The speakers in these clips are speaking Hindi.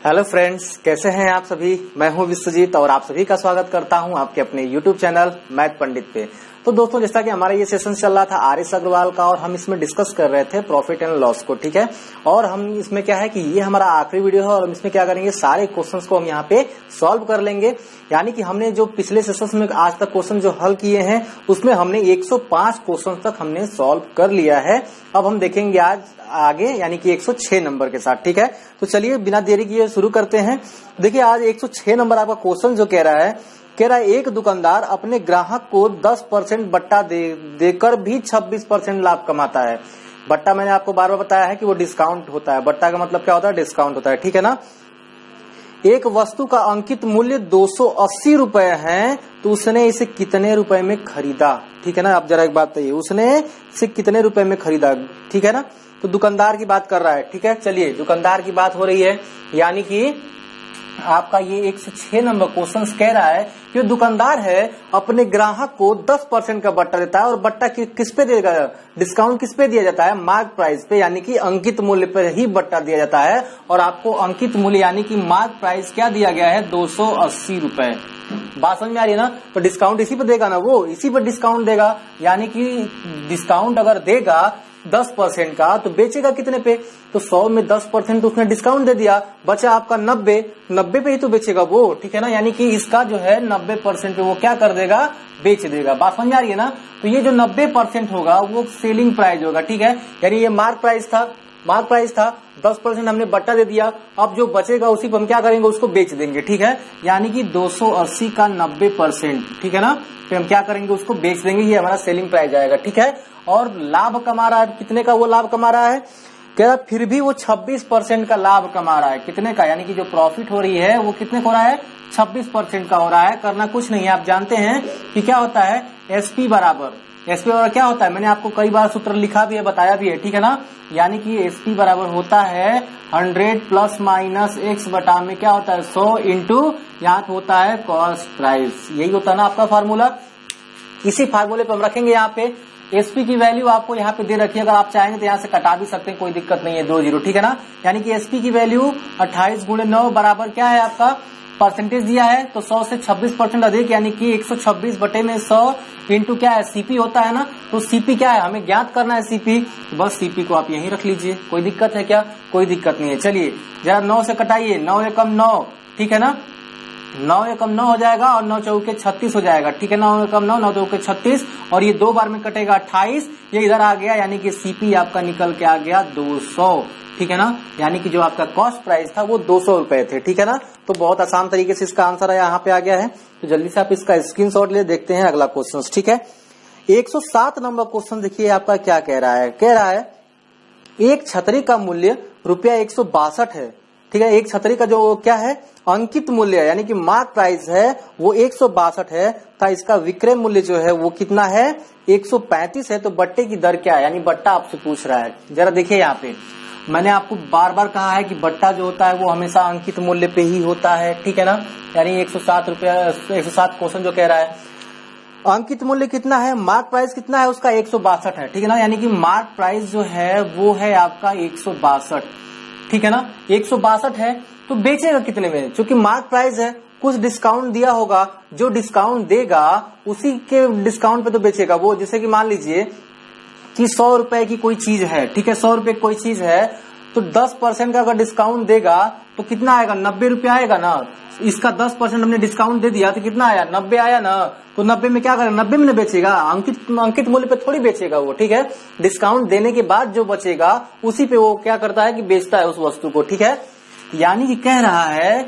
हेलो फ्रेंड्स, कैसे हैं आप सभी। मैं हूं विश्वजीत और आप सभी का स्वागत करता हूं आपके अपने YouTube चैनल मैथ पंडित पे। तो दोस्तों, जैसा कि हमारा ये सेशन चल रहा था आर.एस. अग्रवाल का और हम इसमें डिस्कस कर रहे थे प्रॉफिट एंड लॉस को, ठीक है। और हम इसमें क्या है कि ये हमारा आखिरी वीडियो है और हम इसमें क्या करेंगे, सारे क्वेश्चंस को हम यहाँ पे सॉल्व कर लेंगे। यानी कि हमने जो पिछले सेशन में आज तक क्वेश्चन जो हल किए हैं उसमें हमने 105 क्वेश्चन तक हमने सॉल्व कर लिया है। अब हम देखेंगे आज आगे, यानी कि 106 नंबर के साथ, ठीक है। तो चलिए बिना देरी किए शुरू करते हैं। देखिए, आज 106 नंबर आपका क्वेश्चन जो कह रहा है एक दुकानदार अपने ग्राहक को 10% बट्टा देकर भी 26% लाभ कमाता है। बट्टा मैंने आपको बार बार बताया है कि वो डिस्काउंट होता है। बट्टा का मतलब क्या होता है, डिस्काउंट होता है, ठीक है ना। एक वस्तु का अंकित मूल्य 280 रुपए है, तो उसने इसे कितने रुपए में खरीदा, ठीक है ना। अब जरा एक बात बताइए, उसने इसे कितने रुपए में खरीदा, ठीक है ना। तो दुकानदार की बात कर रहा है, ठीक है। चलिए, दुकानदार की बात हो रही है, यानी कि आपका ये 106 नंबर क्वेश्चन कह रहा है कि दुकानदार है अपने ग्राहक को 10% का बट्टा देता है। और बट्टा किस पे देगा, डिस्काउंट किस पे दिया जाता है, मार्क प्राइस पे, यानी कि अंकित मूल्य पर ही बट्टा दिया जाता है। और आपको अंकित मूल्य यानी कि मार्क प्राइस क्या दिया गया है, 280 रुपए। बात समझ में आ रही है ना। तो डिस्काउंट इसी पे देगा ना, वो इसी पर डिस्काउंट देगा। यानी कि डिस्काउंट अगर देगा 10% का तो बेचेगा कितने पे, तो 100 में 10% उसने डिस्काउंट दे दिया, बचा आपका 90 पे ही तो बेचेगा वो, ठीक है ना। यानी कि इसका जो है 90% पे वो क्या कर देगा, बेच देगा। बात समझ आ रही है ना। तो ये जो 90% होगा वो सेलिंग प्राइस होगा, ठीक है। यानी ये मार्क प्राइस था 10% हमने बट्टा दे दिया। अब जो बचेगा उसी पर हम क्या करेंगे, उसको बेच देंगे, ठीक है। यानी कि 280 का 90%, ठीक है ना, फिर हम क्या करेंगे, उसको बेच देंगे। ये हमारा सेलिंग प्राइस आएगा, ठीक है। और लाभ कमा रहा है, कितने का वो लाभ कमा रहा है, कह रहा फिर भी वो 26% का लाभ कमा रहा है। कितने का, यानी कि जो प्रॉफिट हो रही है वो कितने का हो रहा है, 26% का हो रहा है। करना कुछ नहीं है, आप जानते हैं कि क्या होता है, एसपी बराबर क्या होता है, मैंने आपको कई बार सूत्र लिखा भी है, बताया भी है, ठीक है ना। यानी कि एसपी बराबर होता है 100 प्लस माइनस एक्स बटा में क्या होता है, 100 इंटू यहाँ होता है कॉस्ट प्राइस। यही होता है ना आपका फार्मूला। इसी फार्मूले पे हम रखेंगे यहाँ पे एसपी की वैल्यू आपको यहाँ पे दे रखी है। अगर आप चाहेंगे तो यहाँ से कटा भी सकते हैं, कोई दिक्कत नहीं है, 2 0, ठीक है ना। यानी कि एसपी की वैल्यू 28 गुणे 9 बराबर क्या है आपका, परसेंटेज दिया है तो 100 से 26% अधिक, यानी कि 126 बटे में 100 इंटू क्या है, सीपी होता है ना। तो सीपी क्या है, हमें ज्ञात करना है सीपी, तो बस सीपी को आप यहीं रख लीजिए। कोई दिक्कत है क्या, कोई दिक्कत नहीं है। चलिए जरा 9 से कटाइए, 9 एकम 9, ठीक है ना। 9 एकम 9 हो जाएगा और 9 चौके 36 हो जाएगा, ठीक है। 9 एकम 9, 9 चौके 36 और ये 2 बार में कटेगा 28, ये इधर आ गया, यानी कि सीपी आपका निकल के आ गया 200, ठीक है ना। यानी कि जो आपका कॉस्ट प्राइस था वो 200 रुपए थे, ठीक है ना। तो बहुत आसान तरीके से इसका आंसर यहाँ पे आ गया है। तो जल्दी से आप इसका स्क्रीनशॉट ले, देखते हैं अगला क्वेश्चन, ठीक है। 107 नंबर क्वेश्चन देखिए आपका क्या कह रहा है, एक छतरी का मूल्य ₹162 है, ठीक है। एक छतरी का जो क्या है, अंकित मूल्य है, यानी कि मार्क प्राइस है वो 162 है, था इसका विक्रय मूल्य जो है वो कितना है, 135 है। तो बट्टे की दर क्या है, यानी बट्टा आपसे पूछ रहा है। जरा देखिए यहाँ पे मैंने आपको बार बार कहा है कि बट्टा जो होता है वो हमेशा अंकित मूल्य पे ही होता है, ठीक है ना। यानी 107 क्वेश्चन जो कह रहा है, अंकित मूल्य कितना है, मार्क प्राइस कितना है उसका, 162 है, ठीक है ना। यानी कि मार्क प्राइस जो है वो है आपका 162, ठीक है ना। 162 है तो बेचेगा कितने में, क्योंकि मार्क प्राइस है, कुछ डिस्काउंट दिया होगा, जो डिस्काउंट देगा उसी के डिस्काउंट पे तो बेचेगा वो। जैसे कि मान लीजिए कि 100 रुपए की कोई चीज है, ठीक है, 100 रुपए की कोई चीज है, तो 10% का अगर डिस्काउंट देगा तो कितना आएगा, 90 रुपया आएगा ना। इसका 10% हमने डिस्काउंट दे दिया तो कितना आया, 90 आया ना। तो 90 में क्या करेगा, 90 में नहीं बेचेगा, अंकित मूल्य पे थोड़ी बेचेगा वो, ठीक है। डिस्काउंट देने के बाद जो बचेगा उसी पे वो क्या करता है कि बेचता है उस वस्तु को, ठीक है। यानी कि कह रहा है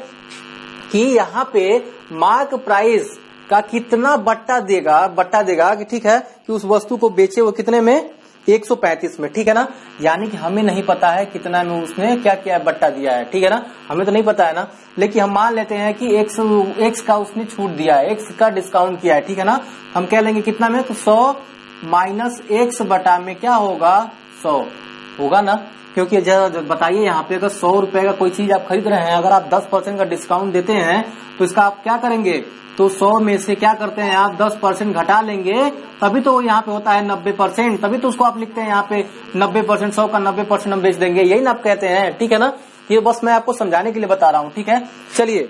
कि यहाँ पे मार्क प्राइस का कितना बट्टा देगा कि ठीक है, कि उस वस्तु को बेचे वो कितने में, 135 में, ठीक है ना। यानी कि हमें नहीं पता है कितना में उसने क्या किया, बट्टा दिया है, ठीक है ना। हमें तो नहीं पता है ना, लेकिन हम मान लेते हैं कि एक्स का उसने छूट दिया है, एक्स का डिस्काउंट किया है, ठीक है ना। हम कह लेंगे कितना में, तो 100 माइनस एक्स बटा में क्या होगा, 100 होगा ना। क्योंकि बताइए यहाँ पे अगर 100 रुपए का कोई चीज आप खरीद रहे हैं, अगर आप 10% का डिस्काउंट देते हैं तो इसका आप क्या करेंगे, तो 100 में से क्या करते हैं आप 10% घटा लेंगे, तभी तो यहाँ पे होता है 90%, तभी तो उसको आप लिखते हैं यहाँ पे 90%, 100 का 90% हम बेच देंगे, यही ना आप कहते हैं, ठीक है ना। ये बस मैं आपको समझाने के लिए बता रहा हूँ, ठीक है। चलिए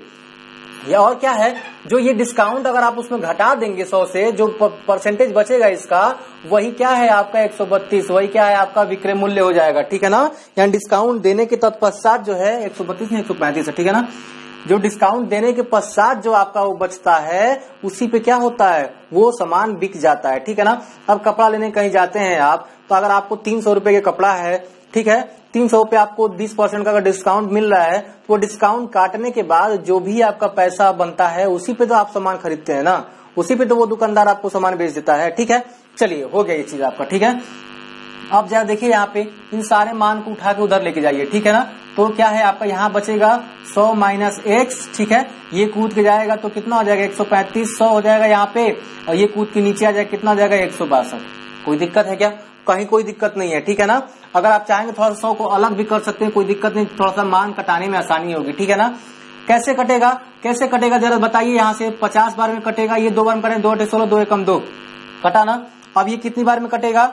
ये और क्या है, जो ये डिस्काउंट अगर आप उसमें घटा देंगे 100 से, जो परसेंटेज बचेगा इसका, वही क्या है आपका 132, वही क्या है आपका विक्रय मूल्य हो जाएगा, ठीक है ना। यहाँ डिस्काउंट देने के तत्पश्चात जो है 132 नहीं 135 है, ठीक है ना। जो डिस्काउंट देने के पश्चात जो आपका वो बचता है, उसी पे क्या होता है, वो सामान बिक जाता है, ठीक है ना। अब कपड़ा लेने कहीं जाते हैं आप, तो अगर आपको 300 रुपए के कपड़ा है, ठीक है, 300 पे आपको 20% का डिस्काउंट मिल रहा है, तो वो डिस्काउंट काटने के बाद जो भी आपका पैसा बनता है उसी पे तो आप सामान खरीदते हैं ना, उसी पे तो वो दुकानदार आपको सामान बेच देता है, ठीक है। चलिए हो गया ये चीज आपका, ठीक है। अब जरा देखिए यहाँ पे इन सारे मान को उठा के उधर लेके जाइए, ठीक है ना। तो क्या है आपका यहाँ बचेगा 100 माइनस एक्स, ठीक है, ये कूद के जाएगा तो कितना हो जाएगा 135, 100 हो जाएगा यहाँ पे, और ये कूद के नीचे आ जाएगा, कितना हो जाएगा 162। कोई दिक्कत है क्या, कहीं कोई दिक्कत नहीं है, ठीक है ना। अगर आप चाहेंगे थोड़ा सा 100 को अलग भी कर सकते हैं, कोई दिक्कत नहीं, थोड़ा सा मान कटाने में आसानी होगी, ठीक है ना। कैसे कटेगा, कैसे कटेगा जरा बताइए। यहाँ से 50 बार में कटेगा, ये 2 बार में कटेगा, 2 8 16, 2 एकम 2 कटा ना। अब ये कितनी बार में कटेगा,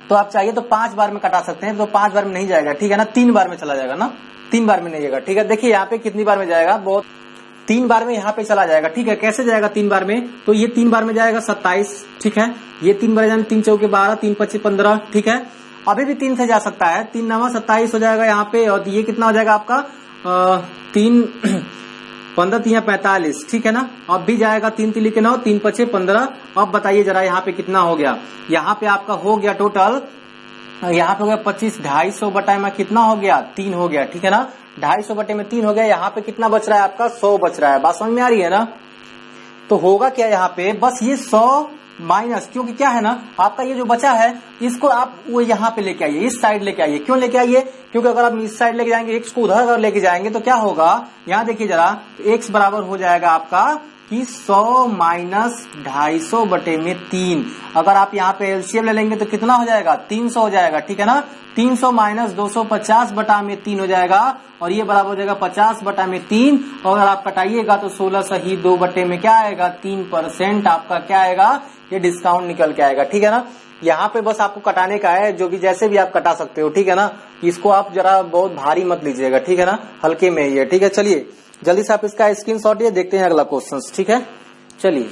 तो आप चाहिए तो 5 बार में कटा सकते हैं, तो 5 बार में नहीं जाएगा, ठीक है ना, 3 बार में चला जाएगा ना, 3 बार में नहीं जाएगा, ठीक है। देखिए यहाँ पे कितनी बार में जाएगा, बहुत 3 बार में यहाँ पे चला जाएगा, ठीक है। कैसे जाएगा 3 बार में, तो ये 3 बार में जाएगा 27, ठीक है, ये 3 बार जाएगा, 3 चौके 12, 3 25 15, ठीक है। अभी भी 3 से जा सकता है, 3 9 27 हो जाएगा यहाँ पे, और ये कितना हो जाएगा आपका 3 15 3 45, ठीक है ना। अब भी जाएगा 3 3 के 9, 3 5 15। अब बताइए जरा यहाँ पे कितना हो गया, यहाँ पे आपका हो गया टोटल, यहाँ पे हो गया 25, 250 बटा में कितना हो गया 3 हो गया, ठीक है ना। 250 बटे में 3 हो गया, यहाँ पे कितना बच रहा है आपका 100 बच रहा है, बात समझ में आ रही है ना। तो होगा क्या यहाँ पे, बस ये 100 माइनस, क्योंकि क्या है ना आपका ये जो बचा है इसको आप वो यहाँ पे लेके आइए, इस साइड लेके आइए। क्यों लेके आइए, क्योंकि अगर आप इस साइड लेके जाएंगे, एक्स को उधर अगर लेके जाएंगे तो क्या होगा, यहाँ देखिए जरा, एक्स बराबर हो जाएगा आपका कि 100 माइनस 250 बटे में 3। अगर आप यहाँ पे एलसीएम ले लेंगे तो कितना हो जाएगा 300 हो जाएगा, ठीक है ना। 300 माइनस 250 बटा में 3 हो जाएगा, और ये बराबर हो जाएगा 50 बटा में 3। और अगर आप कटाइएगा तो 16 सही 2 बटे में क्या आएगा 3% आपका क्या आएगा, ये डिस्काउंट निकल के आएगा, ठीक है ना। यहाँ पे बस आपको कटाने का है, जो भी जैसे भी आप कटा सकते हो, ठीक है ना। इसको आप जरा बहुत भारी मत लीजिएगा, ठीक है ना, हल्के में ही है, ठीक है। चलिए जल्दी से आप इसका स्क्रीनशॉट ये देखते हैं अगला क्वेश्चन, ठीक है। चलिए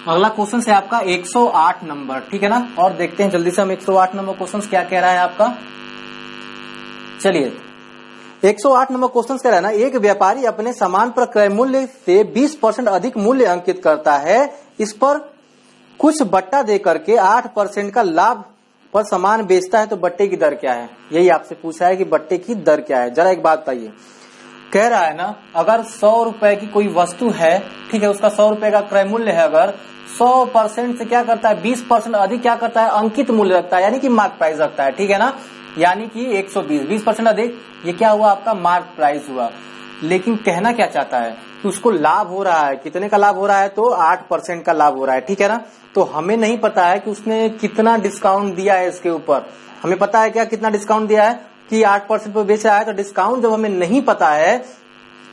अगला क्वेश्चन है आपका 108 नंबर, ठीक है ना। और देखते हैं जल्दी से हम 108 नंबर क्वेश्चन क्या कह रहा है आपका। चलिए 108 नंबर क्वेश्चन कह रहा है ना, एक व्यापारी अपने सामान पर क्रय मूल्य से 20% अधिक मूल्य अंकित करता है, इस पर कुछ बट्टा दे करके 8% का लाभ पर सामान बेचता है, तो बट्टे की दर क्या है। यही आपसे पूछा है कि बट्टे की दर क्या है। जरा एक बात बताइए, कह रहा है ना अगर 100 रुपए की कोई वस्तु है, ठीक है, उसका 100 रुपए का क्रय मूल्य है, अगर 100% से क्या करता है 20% अधिक क्या करता है अंकित मूल्य रखता है, यानी कि मार्क प्राइस रखता है, ठीक है ना। यानी कि 120, 20% अधिक, ये क्या हुआ आपका मार्क प्राइस हुआ। लेकिन कहना क्या चाहता है कि उसको लाभ हो रहा है, कितने का लाभ हो रहा है, तो 8% का लाभ हो रहा है, ठीक है ना। तो हमें नहीं पता है कि उसने कितना डिस्काउंट दिया है इसके ऊपर, हमें पता है क्या कितना डिस्काउंट दिया है कि 8% पे बेच रहा है। तो डिस्काउंट जब हमें नहीं पता है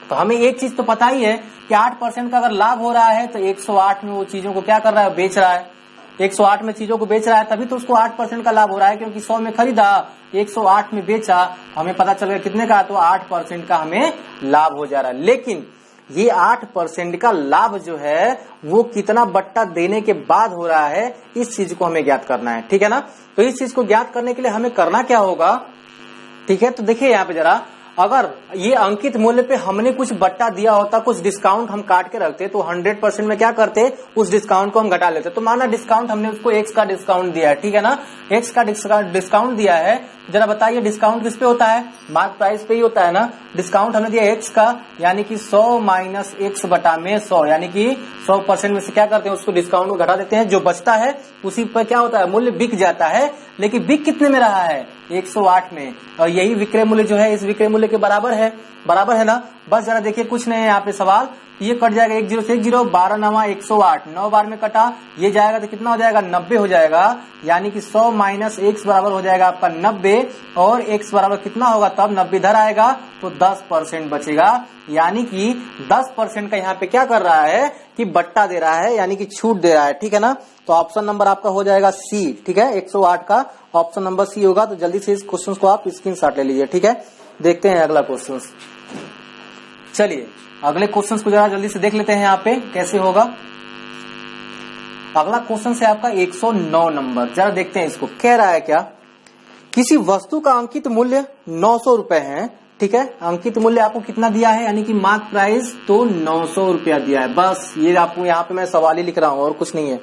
तो हमें एक चीज तो पता ही है कि 8% का अगर लाभ हो रहा है तो 108 में वो चीजों को क्या कर रहा है, बेच रहा है। 108 में चीजों को बेच रहा है, तभी तो उसको 8% का लाभ हो रहा है, क्योंकि 100 में खरीदा 108 में बेचा, हमें पता चल गया कितने का, तो 8% का हमें लाभ हो जा रहा है। लेकिन ये 8% का लाभ जो है वो कितना बट्टा देने के बाद हो रहा है, इस चीज को हमें ज्ञात करना है, ठीक है ना। तो इस चीज को ज्ञात करने के लिए हमें करना क्या होगा, ठीक है। तो देखिए यहाँ पे जरा, अगर ये अंकित मूल्य पे हमने कुछ बट्टा दिया होता, कुछ डिस्काउंट हम काट के रखते, तो 100% में क्या करते, उस डिस्काउंट को हम घटा लेते। तो माना डिस्काउंट हमने उसको एक्स का डिस्काउंट दिया है, ठीक है ना, एक्स का डिस्काउंट दिया है। जरा बताइए डिस्काउंट किस पे होता है, मार्क प्राइस पे ही होता है ना। डिस्काउंट हमने दिया एक्स का, यानी कि 100 माइनस एक्स बटा में 100, यानी कि 100% में से क्या करते हैं उसको डिस्काउंट को घटा देते हैं, जो बचता है उसी पर क्या होता है मूल्य बिक जाता है। लेकिन बिक कितने में रहा है 108 में, और यही विक्रय मूल्य जो है इस विक्रय मूल्य के बराबर है ना। बस जरा देखिए कुछ नहीं है यहाँ पे सवाल, ये कट जाएगा 1 0 से 1 0, 12 9 108, 9 बार में कटा, ये जाएगा तो कितना हो जाएगा 90 हो जाएगा, यानी कि 100 माइनस x बराबर हो जाएगा आपका 90, और x बराबर कितना होगा तब 90 इधर आएगा तो 10% बचेगा, यानी कि 10% का यहाँ पे क्या कर रहा है कि बट्टा दे रहा है, यानी कि छूट दे रहा है, ठीक है ना। तो ऑप्शन नंबर आपका हो जाएगा सी, ठीक है, 108 का ऑप्शन नंबर सी होगा। तो जल्दी से इस क्वेश्चन को आप स्क्रीनशॉट ले लीजिए, ठीक है। देखते हैं अगला क्वेश्चन। चलिए अगले क्वेश्चन को जरा जल्दी से देख लेते हैं यहाँ पे कैसे होगा। अगला क्वेश्चन से आपका 109 नंबर, जरा देखते हैं इसको। कह रहा है क्या, किसी वस्तु का अंकित मूल्य 900 रुपए है, ठीक है। अंकित मूल्य आपको कितना दिया है, यानी कि मार्क प्राइस तो 900 रुपया दिया है, बस ये आपको यहाँ पे मैं सवाल ही लिख रहा हूँ और कुछ नहीं है।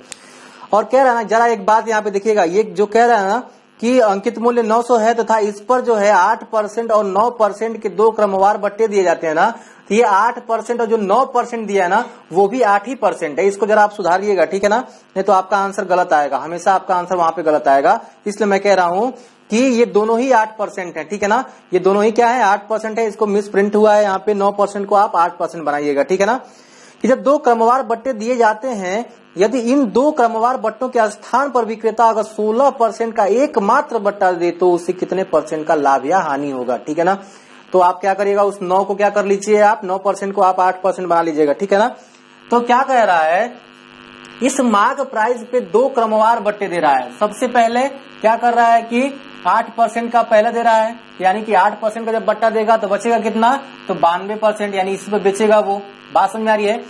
और कह रहा है ना, जरा एक बात यहाँ पे देखिएगा, ये जो कह रहा है ना कि अंकित मूल्य 900 है तथा इस पर जो है 8% और 9% के दो क्रमवार बट्टे दिए जाते हैं ना, तो ये 8% और जो 9% दिया है ना वो भी 8% है। इसको जरा आप सुधारिएगा, ठीक है ना, नहीं तो आपका आंसर गलत आएगा, हमेशा आपका आंसर वहां पे गलत आएगा। इसलिए मैं कह रहा हूं कि ये दोनों ही 8% है, ठीक है ना, ये दोनों ही क्या है 8% है। इसको मिस प्रिंट हुआ है यहाँ पे, 9% को आप 8% बनाइएगा, ठीक है ना। कि जब दो क्रमवार बट्टे दिए जाते हैं, यदि इन दो क्रमवार बट्टों के स्थान पर विक्रेता अगर 16% का एकमात्र बट्टा दे तो उसे कितने % का लाभ या हानि होगा, ठीक है ना। तो आप क्या करिएगा, उस 9 को क्या कर लीजिए आप, 9% को आप 8% बना लीजिएगा, ठीक है ना। तो क्या कह रहा है, इस मार्क प्राइस पे दो क्रमवार बट्टे दे रहा है। सबसे पहले क्या कर रहा है कि 8% का पहले दे रहा है, यानी कि 8% का जब बट्टा देगा तो बचेगा कितना, तो 92%, यानी इसी पे बेचेगा वो। बात समझ में आ रही है।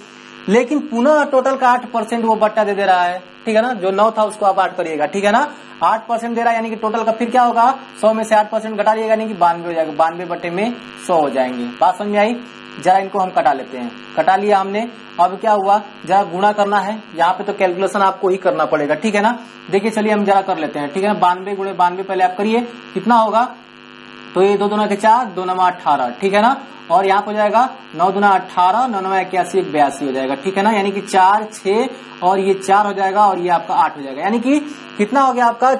लेकिन पुनः टोटल का 8% वो बट्टा दे रहा है, ठीक है ना। जो 9 था उसको आप 8 करिएगा, ठीक है ना। 8% दे रहा है, यानी कि टोटल का फिर क्या होगा, 100 में से 8% घटा लिएगा, यानी कि 92 हो जाएगा, 92 बट्टे में 100 हो जाएंगे। बात समझ में आई। जरा इनको हम कटा लेते हैं, कटा लिया हमने। अब क्या हुआ, जरा गुणा करना है, यहाँ पे तो कैलकुलेशन आपको ही करना पड़ेगा, ठीक है ना। देखिए चलिए हम जरा कर लेते हैं, ठीक है ना। 92 गुणे 92 पहले आप करिए, कितना होगा, तो ये 2 दूना के 4, 2 9 18, ठीक है ना। और यहाँ पे हो जाएगा 9 दूना 18, 9 9 81, 82 हो जाएगा, ठीक है ना। यानी कि 4 6 और ये 4 हो जाएगा और ये आपका 8 हो जाएगा, यानी कि कितना हो गया आपका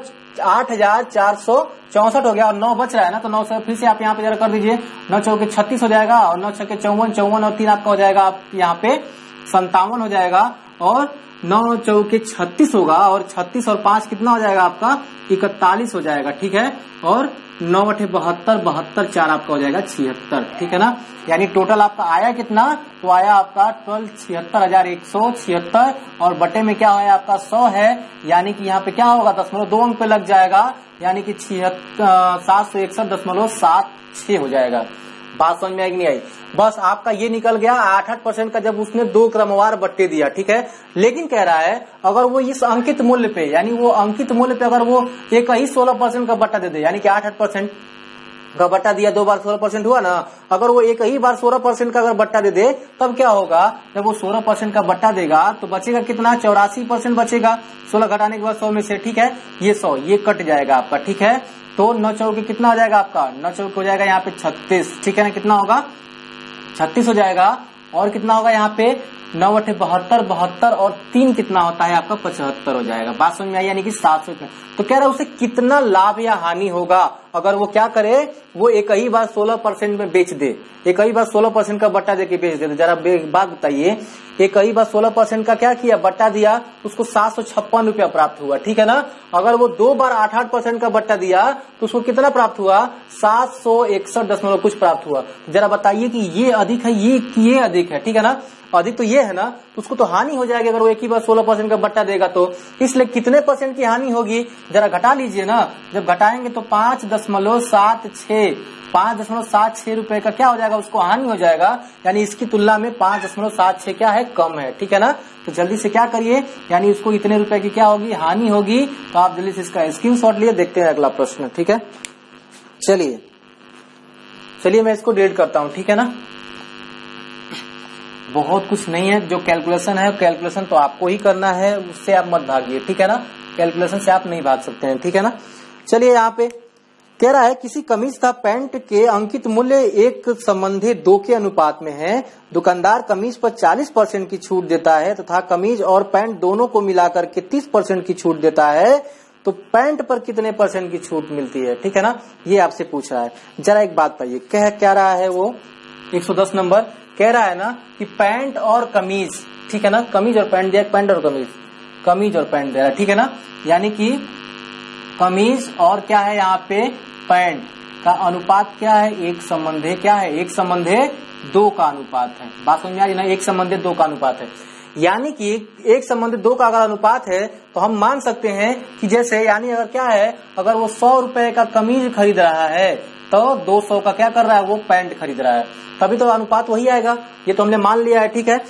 8464 हो गया। और 9 बच रहा है ना, तो 9 से फिर से आप यहाँ पे जरा कर दीजिए, 9 चौके 36 हो जाएगा, और 9 छक्के 54, 54 और 3 आपका हो जाएगा आप यहाँ पे 57 हो जाएगा, और 9 चौके 36 होगा, और 36 और 5 कितना हो जाएगा आपका 41 हो जाएगा, ठीक है। और 9 8 72, 72 4 आपका हो जाएगा 76, ठीक है ना। यानी टोटल आपका आया कितना, तो आया आपका 76,176, और बटे में क्या है आपका 100 है, यानी कि यहाँ पे क्या होगा 0.2 अंक पे लग जाएगा, यानी कि 761.76 हो जाएगा। बात समझ में आई कि नहीं आई। बस आपका ये निकल गया 8% का जब उसने दो क्रमवार बट्टे दिया, ठीक है। लेकिन कह रहा है अगर वो इस अंकित मूल्य पे, यानी वो अंकित मूल्य पे अगर वो एक ही 16% का बट्टा दे दे, यानी कि 8% का बट्टा दिया, 2 बार 16% हुआ ना, अगर वो एक ही बार 16% का अगर बट्टा दे दे, तब क्या होगा, जब वो 16% का बट्टा देगा तो बचेगा कितना, 84% बचेगा, 16 घटाने के बाद 100 में से, ठीक है। ये 100 ये कट जाएगा आपका, ठीक है। तो 9 चौके कितना हो जाएगा आपका, 9 चौके हो जाएगा यहाँ पे 36, ठीक है ना। कितना होगा 36 हो जाएगा, और कितना होगा यहाँ पे 9 8 72, 72 और 3 कितना होता है आपका 75 हो जाएगा। बात समझ में आई, यानी कि 700। तो कह रहा है उसे कितना लाभ या हानि होगा अगर वो क्या करे, वो एक ही बार 16% में बेच दे, एक ही बार 16% का बट्टा देके बेच दे। तो जरा बात बताइए, एक ही बार 16% का क्या किया, बट्टा दिया, उसको 756 रुपया प्राप्त हुआ, ठीक है ना। अगर वो 2 बार 8% का बट्टा दिया तो उसको कितना प्राप्त हुआ, 761 कुछ प्राप्त हुआ। जरा बताइए कि ये अधिक है ये अधिक है, ठीक है ना। अधिक तो ये है ना, तो उसको तो हानि हो जाएगी अगर वो एक ही बार 16% का बट्टा देगा तो। इसलिए कितने % की हानि होगी, जरा घटा लीजिए ना। जब घटाएंगे तो 5.76 रुपए का क्या हो जाएगा, उसको हानि हो जाएगा, यानी इसकी तुलना में 5.76 क्या है, कम है, ठीक है ना। तो जल्दी से क्या करिए, यानी उसको इतने रुपए की क्या होगी, हानि होगी। तो आप जल्दी से इसका स्क्रीनशॉट लिए, देखते हैं अगला प्रश्न, ठीक है। चलिए मैं इसको डिलीट करता हूं, ठीक है ना। बहुत कुछ नहीं है, जो कैलकुलेशन है कैलकुलेशन तो आपको ही करना है, उससे आप मत भागिए, ठीक है ना। कैलकुलेशन से आप नहीं भाग सकते हैं, ठीक है ना। चलिए यहाँ पे कह रहा है किसी कमीज तथा पैंट के अंकित मूल्य एक संबंधी 2 के अनुपात में है। दुकानदार कमीज पर 40% की छूट देता है तथा कमीज और पैंट दोनों को मिलाकर के 30% की छूट देता है, तो पैंट पर कितने % की छूट मिलती है, ठीक है ना। ये आपसे पूछ रहा है। जरा एक बात बताइए, कह क्या रहा है वो 110 नंबर, कह रहा है ना कि पैंट और कमीज, ठीक है ना, कमीज और पैंट दिया, पैंट और कमीज, कमीज और पैंट दे रहा है, ठीक है ना, यानी कि कमीज और क्या है यहाँ पे पैंट का अनुपात क्या है, एक संबंधे क्या है, एक संबंधे 2 का अनुपात है। बात समझ में आ रही ना, एक संबंधे 2 का अनुपात है, यानी कि एक संबंधे 2 का अगर अनुपात है तो हम मान सकते हैं कि जैसे, यानी अगर क्या है, अगर वो 100 रुपए का कमीज खरीद रहा है तो 200 का क्या कर रहा है, वो पैंट खरीद रहा है, तभी तो अनुपात वही आएगा। ये तो हमने मान लिया है, ठीक है।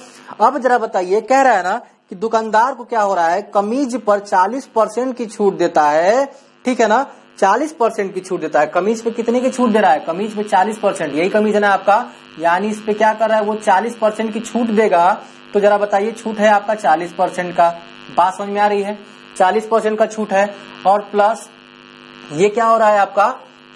अब जरा बताइए, कह रहा है ना कि दुकानदार को क्या हो रहा है, कमीज पर 40% की छूट देता है, ठीक है ना, 40% की छूट देता है। कमीज पे कितने की छूट दे रहा है, कमीज पे 40%, यही कमीज है ना आपका, यानी इस पे क्या कर रहा है, वो 40% की छूट देगा। तो जरा बताइए, छूट है आपका 40% का, बात समझ में आ रही है, 40% का छूट है। और प्लस ये क्या हो रहा है आपका,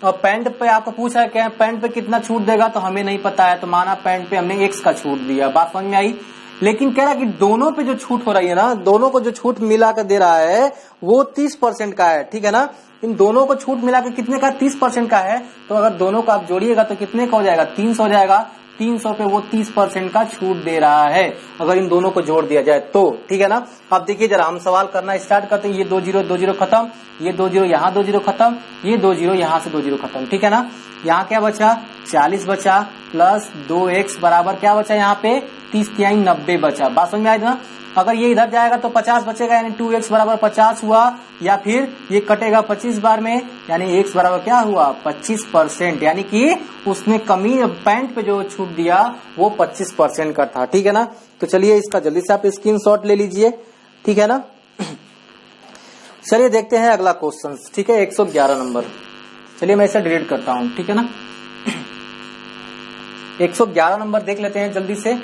पैंट पे आपको पूछा है क्या, पैंट पे कितना छूट देगा, तो हमें नहीं पता है, तो माना पैंट पे हमने X का छूट दिया, बात समझ में आई। लेकिन कह रहा है कि दोनों पे जो छूट हो रही है ना, दोनों को जो छूट मिला कर दे रहा है वो 30% का है, ठीक है ना। इन दोनों को छूट मिला के कितने का, 30% का है। तो अगर दोनों को आप जोड़िएगा तो कितने का हो जाएगा, 300 हो जाएगा। 300 पे वो 30% का छूट दे रहा है अगर इन दोनों को जोड़ दिया जाए तो, ठीक है ना। अब देखिए जरा हम सवाल करना स्टार्ट करते हैं। ये 2 जीरो 2 जीरो खत्म, ये 2 जीरो यहाँ 2 जीरो खत्म, ये 2 जीरो यहाँ से 2 जीरो खत्म, ठीक है ना। यहाँ क्या बचा, 40 बचा प्लस 2x बराबर क्या बचा, यहाँ पे 30 तिहाई 90 बचा, बात समझ में आई ना। अगर ये इधर जाएगा तो 50 बचेगा, यानी 2x बराबर 50 हुआ, या फिर ये कटेगा 25 बार में, यानी x बराबर क्या हुआ, 25%, यानी कि उसने कमीज पैंट पे जो छूट दिया वो 25% का था, ठीक है ना। तो चलिए इसका जल्दी से आप स्क्रीनशॉट ले लीजिए, ठीक है ना। चलिए देखते हैं अगला क्वेश्चन, ठीक है, 111 नंबर। चलिए मैं इसे डिलीट करता हूं, ठीक है ना। 111 नंबर देख लेते हैं जल्दी से।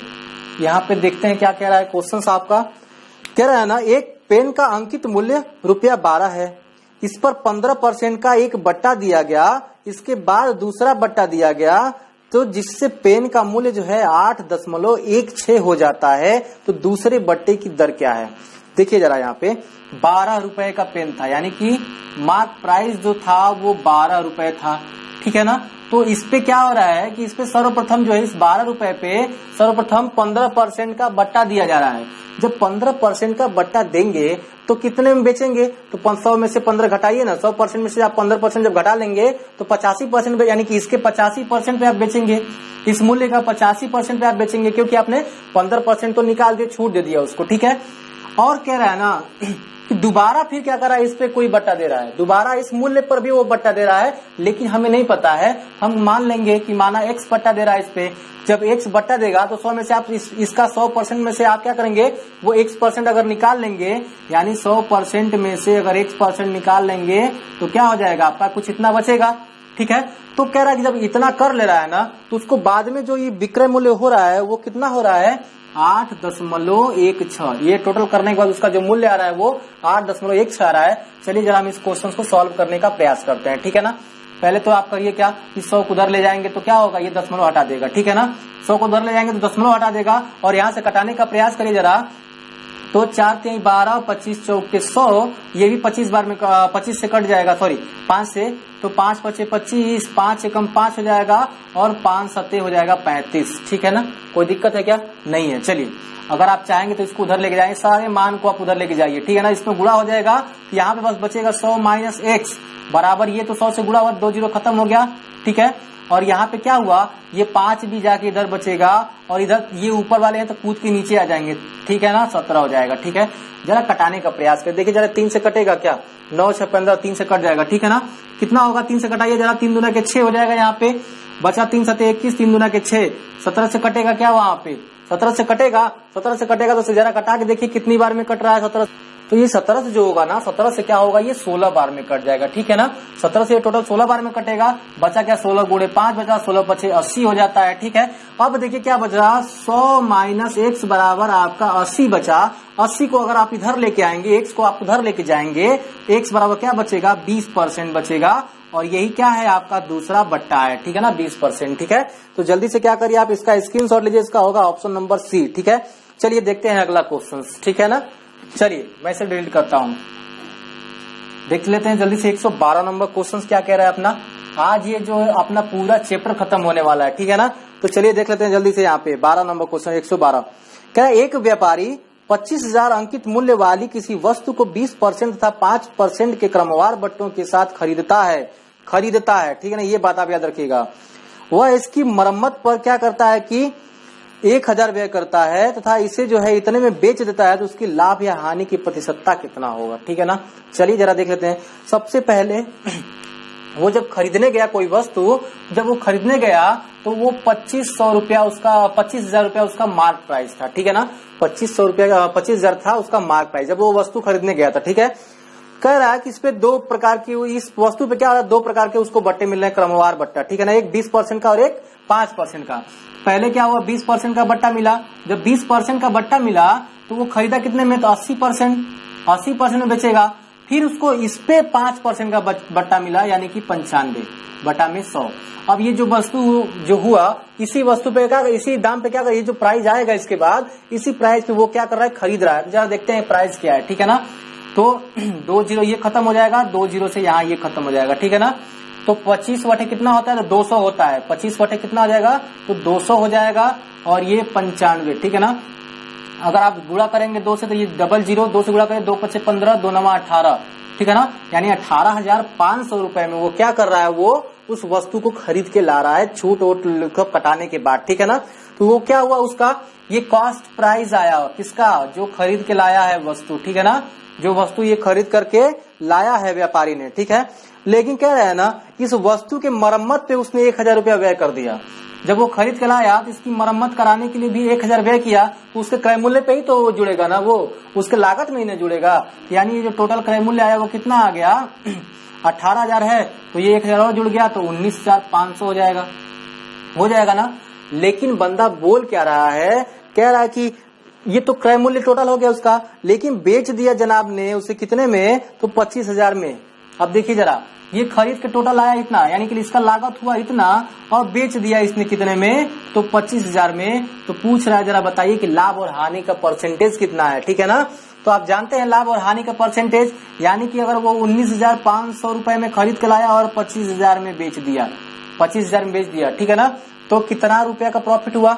यहाँ पे देखते हैं क्या कह रहा है क्वेश्चन आपका। कह रहा है ना, एक पेन का अंकित मूल्य ₹12 है, इस पर 15% का एक बट्टा दिया गया, इसके बाद दूसरा बट्टा दिया गया, तो जिससे पेन का मूल्य जो है 8.16 हो जाता है, तो दूसरे बट्टे की दर क्या है। देखिए जरा, यहाँ पे 12 रुपए का पेन था, यानी कि मार्क प्राइस जो था वो 12 रुपए था, ठीक है ना। तो इस पे क्या हो रहा है कि इस पे सर्वप्रथम जो है इस 12 रुपए पे सर्वप्रथम 15% का बट्टा दिया जा रहा है। जब 15% का बट्टा देंगे तो कितने में बेचेंगे, तो 100 में से 15 घटाइए ना, 100% में से आप 15% जब घटा लेंगे तो 85%, यानी कि इसके 85% पे आप बेचेंगे, इस मूल्य का 85% पे आप बेचेंगे, क्योंकि आपने 15% तो निकाल दिए, छूट दे दिया उसको, ठीक है। और कह रहा है ना कि दोबारा फिर क्या कर रहा है, इस पे कोई बट्टा दे रहा है, दोबारा इस मूल्य पर भी वो बट्टा दे रहा है, लेकिन हमें नहीं पता है। हम मान लेंगे कि माना x बट्टा दे रहा है इस पे, जब x बट्टा देगा तो 100 में से आप इसका 100% में से आप क्या करेंगे, वो x% अगर निकाल लेंगे, यानी 100% में से अगर x% निकाल लेंगे तो क्या हो जाएगा आपका, कुछ इतना बचेगा, ठीक है। तो कह रहा है कि जब इतना कर ले रहा है ना, तो उसको बाद में जो ये विक्रय मूल्य हो रहा है वो कितना हो रहा है, 8.16। ये टोटल करने के बाद उसका जो मूल्य आ रहा है वो 8.16 आ रहा है। चलिए जरा हम इस क्वेश्चन को सॉल्व करने का प्रयास करते हैं, ठीक है ना। पहले तो आप करिए क्या, इस 100 को उधर ले जाएंगे तो क्या होगा, ये दशमलव हटा देगा, ठीक है ना। 100 को उधर ले जाएंगे तो दशमलव हटा देगा, और यहाँ से कटाने का प्रयास करिए जरा, तो 4 3 12 25 चौक के 100, ये भी 25 बार में 25 से कट जाएगा, सॉरी 5 से, तो 5 5 25, 5 से कम 5 हो जाएगा, और 5 7 हो जाएगा 35, ठीक है ना। कोई दिक्कत है क्या, नहीं है। चलिए अगर आप चाहेंगे तो इसको उधर लेके जाएंगे, सारे मान को आप उधर लेके जाइए, ठीक है ना। इसमें गुणा हो जाएगा, यहाँ पे बस बचेगा 100 माइनस x बराबर, ये तो 100 से गुणा हुआ, 2 जीरो खत्म हो गया, ठीक है। और यहाँ पे क्या हुआ, ये 5 भी जाके इधर बचेगा, और इधर ये ऊपर वाले हैं तो कूद के नीचे आ जाएंगे, ठीक है ना, 17 हो जाएगा, ठीक है। जरा कटाने का प्रयास कर देखिए जरा, 3 से कटेगा क्या, 9 6 15, 3 से कट जाएगा, ठीक है ना। कितना होगा, 3 से कटाइए जरा, 3 दूना के 6 हो जाएगा, यहाँ पे बचा 3 7 21, 3 दूना के 6, 17 से कटेगा क्या, वहां पे 17 से कटेगा, 17 से कटेगा तो जरा कटा के देखिए कितनी बार में कट रहा है 17, तो ये 17 से जो होगा ना, 17 से क्या होगा, ये 16 बार में कट जाएगा, ठीक है ना। 17 से टोटल 16 बार में कटेगा, बचा क्या, 16 गुणे 5 बचा, 16 5 80 हो जाता है, ठीक है। अब देखिए क्या बच रहा, 100 माइनस x बराबर आपका 80 बचा। 80 को अगर आप इधर लेके आएंगे, x को आप उधर लेके जाएंगे, x बराबर क्या बचेगा, 20% बचेगा, और यही क्या है आपका दूसरा बट्टा है, ठीक है ना, 20%, ठीक है। तो जल्दी से क्या करिए आप, इसका स्क्रीनशॉट लीजिए, इसका होगा ऑप्शन नंबर सी, ठीक है। चलिए देखते हैं अगला क्वेश्चन, ठीक है ना। चलिए मैं इसे डिलीट करता हूं, देख लेते हैं जल्दी से 112 नंबर क्वेश्चन क्या कह रहा है अपना। आज ये जो अपना पूरा चैप्टर खत्म होने वाला है, ठीक है ना। तो चलिए देख लेते हैं जल्दी से। यहाँ पे 12 नंबर क्वेश्चन 112 क्या है, एक व्यापारी 25,000 अंकित मूल्य वाली किसी वस्तु को 20% तथा 5% के क्रमवार बट्टों के साथ खरीदता है, ठीक है ना। ये बात आप याद रखिएगा। वह इसकी मरम्मत पर क्या करता है कि 1,000 व्यय करता है तथा इसे जो है इतने में बेच देता है, तो उसकी लाभ या हानि की प्रतिशतता कितना होगा, ठीक है ना। चलिए जरा देख लेते हैं। सबसे पहले वो जब खरीदने गया कोई वस्तु, जब वो खरीदने गया तो वो 25,000 रुपया उसका मार्क प्राइस था, ठीक है ना। 25,000 था उसका मार्क प्राइस जब वो वस्तु खरीदने गया था, ठीक है। कह रहा है कि इस पे दो प्रकार की, इस वस्तु पे क्या हो रहा है, दो प्रकार के उसको बट्टे मिल रहे हैं, क्रमवार बट्टा, ठीक है ना। एक 20% का और एक 5% का। पहले क्या हुआ, 20% का बट्टा मिला। जब 20% का बट्टा मिला तो वो खरीदा कितने में, तो 80% में बेचेगा। फिर उसको इस पे 5% का बट्टा मिला, यानी कि 95 बटा में 100। अब ये जो वस्तु जो हुआ, इसी वस्तु पे क्या, इसी दाम पे क्या, ये जो प्राइस आएगा इसके बाद, इसी प्राइस पे वो क्या कर रहा है, खरीद रहा है। जरा देखते हैं प्राइस क्या है, ठीक है ना। तो 2 जीरो ये खत्म हो जाएगा, 2 जीरो से यहाँ ये खत्म हो जाएगा, ठीक है ना। तो 25 बटे कितना होता है, तो 200 होता है। 25 बटे कितना हो जाएगा, तो 200 हो जाएगा। और ये 95, ठीक है ना। अगर आप गुणा करेंगे 2 से तो ये डबल जीरो, 2 से गुणा करें, 2 पचे 15, 2 नवा 18, ठीक है ना। यानी 18,500 रुपए में वो क्या कर रहा है, वो उस वस्तु को खरीद के ला रहा है, छूट वोट कटाने के बाद, ठीक है ना। तो वो क्या हुआ, उसका ये कॉस्ट प्राइस आया, किसका, जो खरीद के लाया है वस्तु, ठीक है ना। जो वस्तु ये खरीद करके लाया है व्यापारी ने, ठीक है। लेकिन कह रहा है ना, इस वस्तु के मरम्मत पे उसने 1,000 रुपया व्यय कर दिया। जब वो खरीद के लाया तो इसकी मरम्मत कराने के लिए भी 1,000 व्यय किया, तो उसके क्रय मूल्य पे ही तो जुड़ेगा ना, वो उसके लागत में ही नहीं जुड़ेगा। यानी ये जो टोटल क्रय मूल्य आया वो कितना आ गया, 18,000 है, तो ये 1,000 और जुड़ गया तो 19,500 हो जाएगा ना। लेकिन बंदा बोल क्या रहा है, कह रहा है कि ये तो क्रय मूल्य टोटल हो गया उसका, लेकिन बेच दिया जनाब ने उसे कितने में, तो 25,000 में। अब देखिए जरा, ये खरीद के टोटल आया इतना, यानी कि इसका लागत हुआ इतना, और बेच दिया इसने कितने में, तो 25,000 में। तो पूछ रहा है, जरा बताइए कि लाभ और हानि का परसेंटेज कितना है, ठीक है ना। तो आप जानते हैं लाभ और हानि का परसेंटेज, यानी कि अगर वो 19,500 रुपए में खरीद के लाया और 25,000 में बेच दिया, 25,000 में बेच दिया, ठीक है ना। तो कितना रुपया का प्रॉफिट हुआ,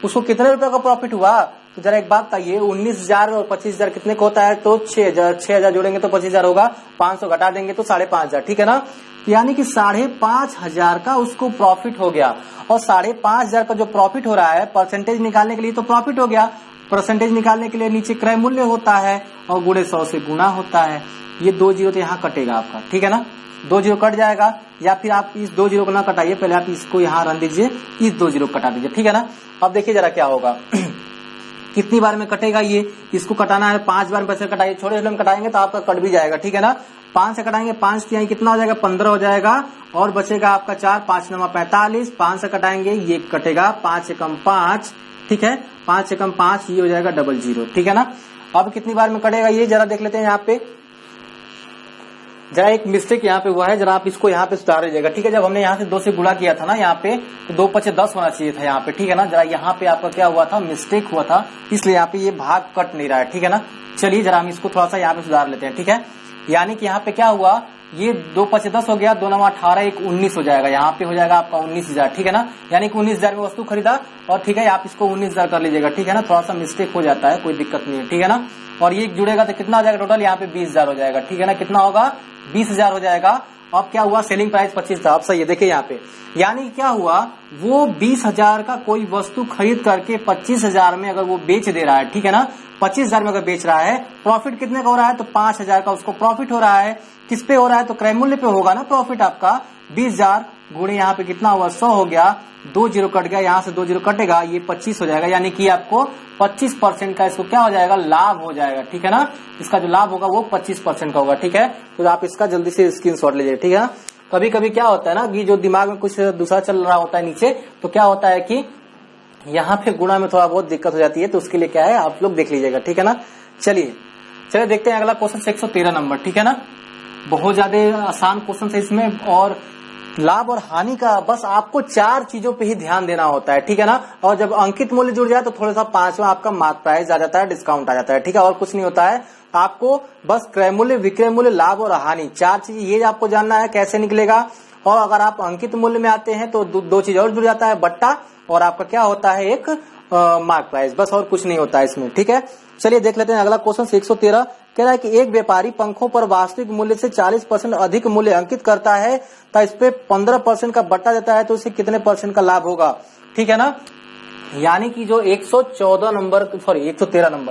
उसको कितने रुपए का प्रॉफिट हुआ। तो जरा एक बात बताइए, 19,000 और 25,000 कितने का होता है, तो 6,000 जोड़ेंगे तो 25,000 होगा, 500 घटा देंगे तो 5,500, ठीक है ना। यानी कि 5,500 का उसको प्रॉफिट हो गया। और 5,500 का जो प्रॉफिट हो रहा है, परसेंटेज निकालने के लिए तो प्रॉफिट हो गया, परसेंटेज निकालने के लिए नीचे क्रय मूल्य होता है और गुणे 100 से गुना होता है। ये 2 जीरो तो यहाँ कटेगा आपका, ठीक है ना। 2 जीरो कट जाएगा, या फिर आप इस 2 जीरो को ना कटाइए, पहले आप इसको यहाँ रन दीजिए, इस 2 जीरो कटा दीजिए, ठीक है ना। अब देखिए जरा क्या होगा, कितनी बार में कटेगा ये, इसको कटाना है 5 बार में, पैसे कटाइए, छोटे छोटे में कटाएंगे तो आपका कट भी जाएगा, ठीक है ना। 5 से कटाएंगे, 5 की कितना हो जाएगा, 15 हो जाएगा, और बचेगा आपका 4, 5 नवा 45, 5 से कटाएंगे ये कटेगा, 5 से कम 5, ठीक है, 5 से कम 5, ये हो जाएगा 00, ठीक है ना। अब कितनी बार में कटेगा ये जरा देख लेते हैं। यहाँ पे जरा एक मिस्टेक यहाँ पे हुआ है, जरा आप इसको यहाँ पे सुधार लीजिएगा, ठीक है। जब हमने यहाँ से 2 से गुणा किया था ना यहाँ पे, तो 2 पचे 10 होना चाहिए था यहाँ पे, ठीक है ना। जरा यहाँ पे आपका क्या हुआ था, मिस्टेक हुआ था, इसलिए यहाँ पे ये भाग कट नहीं रहा है, ठीक है ना। चलिए जरा हम इसको थोड़ा सा यहाँ पे सुधार लेते हैं, ठीक है। यानी कि यहाँ पे क्या हुआ, ये 2 पचे 10 हो गया, 2 नवा 18, 1 19 हो जाएगा, यहाँ पे हो जाएगा आपका 19,000, ठीक है ना। यानी कि 19,000 में वस्तु खरीदा, और ठीक है आप इसको 19,000 कर लीजिएगा, ठीक है ना। थोड़ा सा मिस्टेक हो जाता है, कोई दिक्कत नहीं है, ठीक है ना। और ये जुड़ेगा तो कितना हो जाएगा टोटल, यहाँ पे 20,000 हो जाएगा, ठीक है ना। कितना होगा, 20,000 हो जाएगा। अब क्या हुआ, सेलिंग प्राइस 25 था। अब सही है, देखिए यहाँ पे, यानी क्या हुआ, वो 20,000 का कोई वस्तु खरीद करके 25,000 में अगर वो बेच दे रहा है, ठीक है ना। 25,000 में अगर बेच रहा है, प्रॉफिट कितने का हो रहा है, तो 5,000 का उसको प्रॉफिट हो रहा है। किस पे हो रहा है, तो क्रय मूल्य पे होगा ना प्रॉफिट आपका। 20,000 गुणे यहाँ पे कितना हुआ, 100 हो गया, 2 जीरो कट गया, यहाँ से 2 जीरो कटेगा, ये 25 हो जाएगा। यानी कि आपको 25% का इसको क्या हो जाएगा, लाभ हो जाएगा, ठीक है ना। इसका जो लाभ होगा वो 25% का होगा, ठीक है। तो आप इसका जल्दी से स्क्रीनशॉट लीजिए, ठीक है ना। कभी कभी क्या होता है ना कि जो दिमाग में कुछ दूसरा चल रहा होता है नीचे, तो क्या होता है कि यहाँ पे गुणा में थोड़ा बहुत दिक्कत हो जाती है, तो उसके लिए क्या है आप लोग देख लीजिएगा, ठीक है ना। चलिए देखते हैं अगला क्वेश्चन 113 नंबर, ठीक है ना। बहुत ज्यादा आसान क्वेश्चन है इसमें, और लाभ और हानि का बस आपको 4 चीजों पे ही ध्यान देना होता है, ठीक है ना। और जब अंकित मूल्य जुड़ जाए तो थोड़ा सा 5वां आपका मार्क प्राइस आ जाता है, डिस्काउंट आ जाता है, ठीक है। और कुछ नहीं होता है, आपको बस क्रय मूल्य, विक्रय मूल्य, लाभ और हानि, 4 चीज ये आपको जानना है कैसे निकलेगा। और अगर आप अंकित मूल्य में आते हैं तो दो चीज और जुड़ जाता है, बट्टा और आपका क्या होता है, एक मार्क प्राइस, बस और कुछ नहीं होता है इसमें। ठीक है, चलिए देख लेते हैं अगला क्वेश्चन 113 कह रहा है कि एक व्यापारी पंखों पर वास्तविक मूल्य से 40% अधिक मूल्य अंकित करता है तो इस पे 15% का बट्टा देता है तो इसे कितने % का लाभ होगा। ठीक है ना, यानी कि जो 113 नंबर,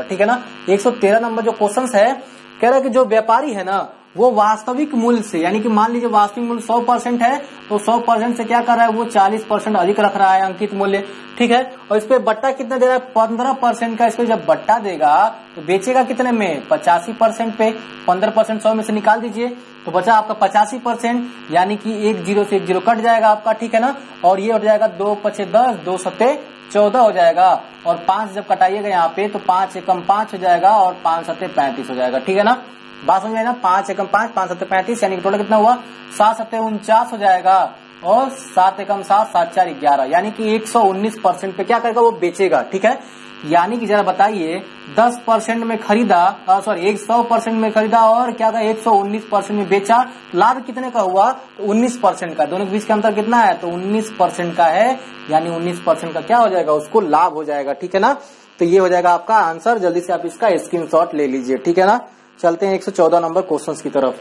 ठीक है ना, 113 नंबर जो क्वेश्चन है, कह रहा है कि जो व्यापारी है ना वो वास्तविक मूल्य से, यानी कि मान लीजिए वास्तविक मूल्य 100% है तो 100% से क्या कर रहा है, वो 40% अधिक रख रहा है अंकित मूल्य। ठीक है, और इस पे बट्टा कितना दे रहा है, 15% का। इस पे जब बट्टा देगा तो बेचेगा कितने में, 85% पे। 15% 100 में से निकाल दीजिए तो बचा आपका 85%, यानी कि 1 0 से 1 0 कट जाएगा आपका। ठीक है ना, और ये हो जाएगा 2 5 10, 2 7 14 हो जाएगा, और 5 जब कटाइएगा यहाँ पे तो 5 एकम 5 हो जाएगा और 5 7 35 हो जाएगा। ठीक है ना, बात समझ में ना, 5 एकम 5, 5 7 35, यानी कि टोटल कितना हुआ, 7 7 49 हो जाएगा, और 7 एकम 7, 7 4 11, यानी कि 119% पे क्या करेगा, वो बेचेगा। ठीक है, यानी कि जरा बताइए 10% में खरीदा, 100% में खरीदा और क्या था, 119% में बेचा, लाभ कितने का हुआ, तो 19% का। दोनों के बीच का अंतर कितना है, तो 19% का है, यानी 19% का क्या हो जाएगा, उसको लाभ हो जाएगा। ठीक है ना, तो ये हो जाएगा आपका आंसर। जल्दी से आप इसका स्क्रीनशॉट ले लीजिए। ठीक है ना, चलते हैं 114 नंबर क्वेश्चन की तरफ।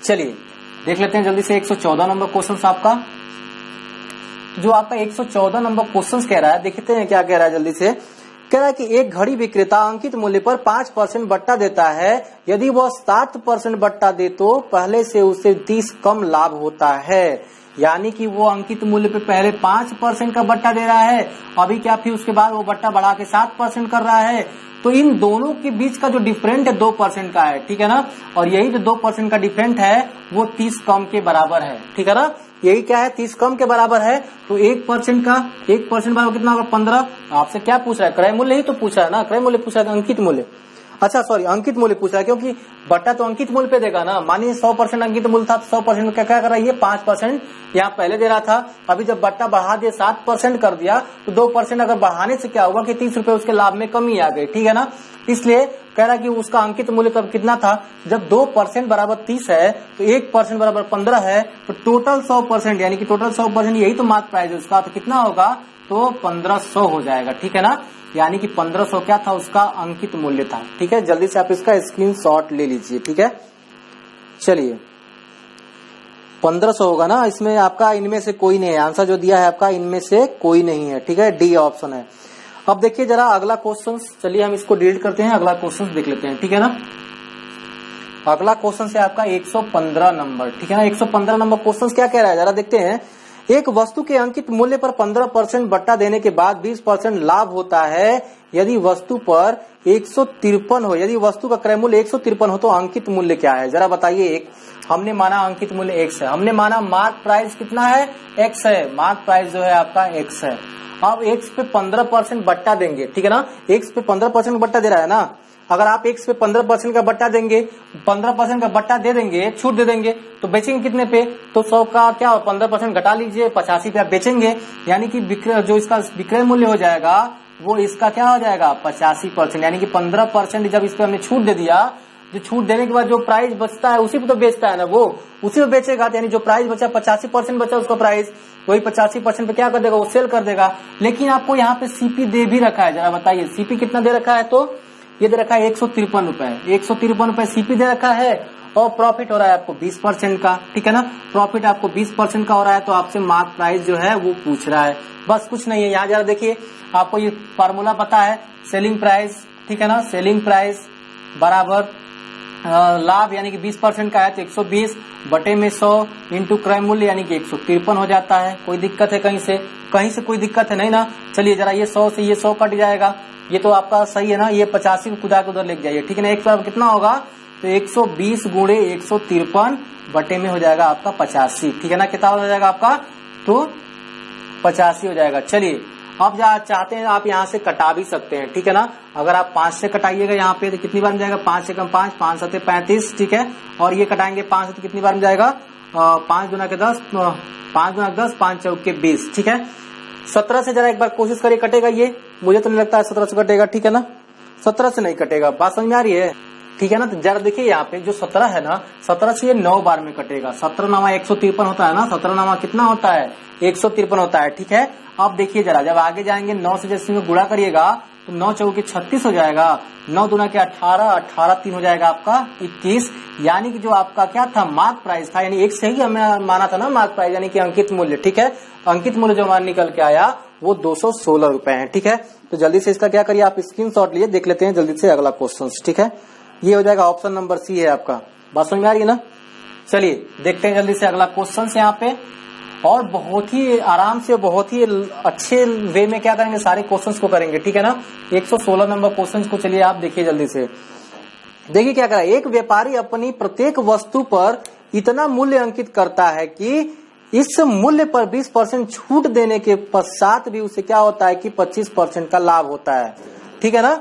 चलिए देख लेते हैं जल्दी से 114 नंबर क्वेश्चन आपका। जो आपका 114 नंबर क्वेश्चन कह रहा है, देखते हैं क्या कह रहा है जल्दी से। कह रहा है कि एक घड़ी विक्रेता अंकित मूल्य पर 5% बट्टा देता है, यदि वह 7% बट्टा दे तो पहले से उसे 30 कम लाभ होता है। यानी कि वो अंकित मूल्य पे पहले 5% का बट्टा दे रहा है, अभी क्या फिर उसके बाद वो बट्टा बढ़ा के 7% कर रहा है, तो इन दोनों के बीच का जो डिफरेंट है 2% का है। ठीक है ना, और यही जो 2% का डिफरेंट है वो 30 कम के बराबर है। ठीक है ना, यही क्या है, 30 कम के बराबर है। तो 1% का 1% बराबर कितना होगा, 15। आपसे क्या पूछ रहा है, क्रय मूल्य ही तो पूछ रहा है ना, क्रय मूल्य पूछ रहा है, अंकित मूल्य, अच्छा सॉरी अंकित मूल्य पूछ रहा है, क्योंकि बट्टा तो अंकित मूल्य पे देगा ना। मानिए 100% अंकित मूल्य था, 100% क्या कर रहा है, ये 5% यहाँ पहले दे रहा था, अभी जब बट्टा बढ़ा दिया 7% कर दिया तो 2% अगर बढ़ाने से क्या हुआ कि 30 रुपए उसके लाभ में कमी आ गई। ठीक है ना, इसलिए कह रहा है कि उसका अंकित मूल्य तब कितना था, जब 2% बराबर 30 है तो 1% बराबर 15 है, तो टोटल 100%, यानी कि टोटल 100% यही तो मार्क प्राइस है उसका, तो कितना होगा, तो 1500 हो जाएगा। ठीक है ना, यानी कि 1500 क्या था, उसका अंकित मूल्य था। ठीक है, जल्दी से आप इसका स्क्रीनशॉट ले लीजिए। ठीक है, चलिए 1500 होगा ना, इसमें आपका इनमें से कोई नहीं है, आंसर जो दिया है आपका इनमें से कोई नहीं है। ठीक है, डी ऑप्शन है। अब देखिए जरा अगला क्वेश्चन, चलिए हम इसको डिलीट करते हैं, अगला क्वेश्चन देख लेते हैं। ठीक है ना, अगला क्वेश्चन है आपका 115 नंबर। ठीक है ना, 115 नंबर क्वेश्चन क्या कह रहा है, जरा देखते हैं। एक वस्तु के अंकित मूल्य पर 15% बट्टा देने के बाद 20% लाभ होता है, यदि वस्तु पर 153 हो, यदि वस्तु का क्रय मूल्य 153 हो तो अंकित मूल्य क्या है, जरा बताइए। एक हमने माना अंकित मूल्य x है, हमने माना मार्क प्राइस कितना है, x है, मार्क प्राइस जो है आपका x है। अब x पे 15% बट्टा देंगे। ठीक है ना, x पे 15% बट्टा दे रहा है ना, अगर आप x पे 15% का बट्टा देंगे, 15% का बट्टा दे देंगे, छूट दे देंगे, तो बेचेंगे कितने पे, तो 100 का क्या 15% घटा लीजिए, 85 पे आप बेचेंगे, यानी कि जो इसका विक्रय मूल्य हो जाएगा वो इसका क्या हो जाएगा, 85%, यानी कि 15% जब इस पे हमने छूट दे दिया, जो छूट देने के बाद जो प्राइस बचता है उसी पे तो बेचता है ना, वो उसी पे बेचेगा, यानी जो प्राइस बचा 85% बचा उसका प्राइस, वही 85% पे क्या कर देगा, वो सेल कर देगा। लेकिन आपको यहाँ पे सीपी दे भी रखा है, जरा बताइए सीपी कितना दे रखा है, तो ये दे रखा है 153 रुपए, 153 रुपए सीपी दे रखा है, और प्रॉफिट हो रहा है आपको 20% का। ठीक है ना, प्रॉफिट आपको 20% का हो रहा है, तो आपसे मार्क प्राइस जो है वो पूछ रहा है, बस कुछ नहीं है। यहाँ जरा देखिए, आपको ये फार्मूला पता है, सेलिंग प्राइस, ठीक है ना, सेलिंग प्राइस बराबर लाभ, यानी कि 20% का है तो 120 बटे में 100 इंटू क्रय मूल्य, यानी कि 153 हो जाता है। कोई दिक्कत है कहीं से कोई दिक्कत है नहीं ना। चलिए जरा ये 100 से ये 100 कट जाएगा, ये तो आपका सही है ना, ये 85 को कुदा के उधर लेके जाइए। ठीक है ना, एक बार कितना होगा, तो 120 गुणे 153 बटे में हो जाएगा आपका 85। ठीक है ना, कितना हो जाएगा आपका, तो 85 हो जाएगा। चलिए आप चाहते हैं आप यहाँ से कटा भी सकते हैं। ठीक है ना, अगर आप 5 से कटाइएगा यहाँ पे तो कितनी बार में जाएगा, 5 से कम 5, 5 7 35। ठीक है, और ये कटाएंगे 5 से तो कितनी बार में जाएगा, 5 गुना के 10, 5 गुना 10, 5 चौक के 20। ठीक है, 17 से जरा एक बार कोशिश करिए, कटेगा ये, मुझे तो नहीं लगता है 17 से कटेगा। ठीक है ना, 17 से नहीं कटेगा, बात समझ में आ रही है। ठीक है ना। तो जरा देखिए यहाँ पे जो 17 है ना, 17 से ये 9 बार में कटेगा। 17 नामा 153 होता है ना, 17 नामा कितना होता है 153 होता है, ठीक है। अब देखिए जरा, जब आगे जाएंगे 9 से जैसे में गुणा करिएगा तो 9 चौके 36 हो जाएगा, 9 दूना के 18, 18 3 हो जाएगा आपका 21। यानी कि जो आपका क्या था मार्क प्राइस था, यानी एक से ही हमें माना था ना मार्क प्राइस, यानी कि अंकित मूल्य, ठीक है। अंकित मूल्य जो हमारा निकल के आया वो 216 रुपए है, ठीक है। तो जल्दी से इसका क्या करिए आप स्क्रीनशॉट लिए, देख लेते हैं जल्दी से अगला क्वेश्चन, ठीक है। ये हो जाएगा ऑप्शन नंबर सी है आपका। बात समझ में आ रही है ना। चलिए देखते हैं जल्दी से अगला क्वेश्चन यहाँ पे, और बहुत ही आराम से बहुत ही अच्छे वे में क्या करेंगे, सारे क्वेश्चंस को करेंगे, ठीक है ना। 116 नंबर क्वेश्चन को चलिए आप देखिए जल्दी से। देखिए क्या करा, एक व्यापारी अपनी प्रत्येक वस्तु पर इतना मूल्य अंकित करता है कि इस मूल्य पर 20% छूट देने के पश्चात भी उसे क्या होता है कि 25% का लाभ होता है, ठीक है ना।